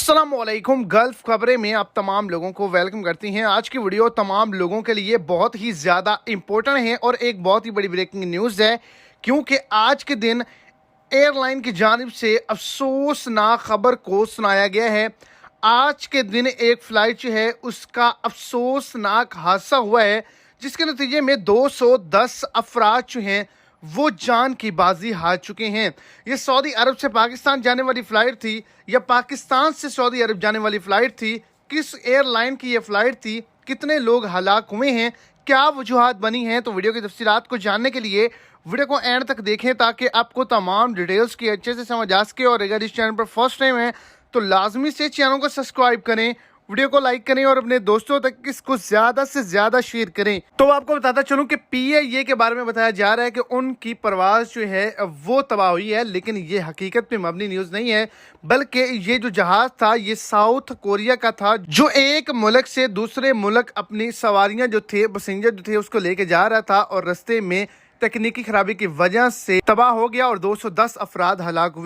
अस्सलामुअलैकुम। गल्फ खबरें में आप तमाम लोगों को वेलकम करती हैं। आज की वीडियो तमाम लोगों के लिए बहुत ही ज़्यादा इम्पोर्टेंट है और एक बहुत ही बड़ी ब्रेकिंग न्यूज़ है, क्योंकि आज के दिन एयरलाइन की जानिब से अफसोसनाक खबर को सुनाया गया है। आज के दिन एक फ़्लाइट जो है उसका अफसोसनाक हादसा हुआ है, जिसके नतीजे में 210 अफराद जो हैं वो जान की बाजी हार चुके हैं। ये सऊदी अरब से पाकिस्तान जाने वाली फ़्लाइट थी या पाकिस्तान से सऊदी अरब जाने वाली फ़्लाइट थी? किस एयरलाइन की ये फ़्लाइट थी? कितने लोग हलाक हुए हैं? क्या वजूहात बनी हैं? तो वीडियो की तफसीलात को जानने के लिए वीडियो को एंड तक देखें, ताकि आपको तमाम डिटेल्स की अच्छे से समझ आ सके। और अगर इस चैनल पर फर्स्ट टाइम है तो लाजमी से चैनल को सब्सक्राइब करें, वीडियो को लाइक करें और अपने दोस्तों तक इसको ज़्यादा से ज़्यादा शेयर करें। तो आपको बताता चलूं कि PIA के बारे में बताया जा रहा है कि उनकी परवाज़ जो है वो तबाह हुई है, लेकिन ये हकीकत पे मबनी न्यूज़ नहीं है, बल्कि ये जो जहाज़ था ये साउथ कोरिया का था, जो एक मुल्क से दूसरे मुल्क अपनी सवारियाँ जो थे, पैसेंजर जो थे, उसको लेके जा रहा था और रस्ते में तकनीकी खराबी की वजह से तबाह हो गया और 210 अफराद हलाक हुए।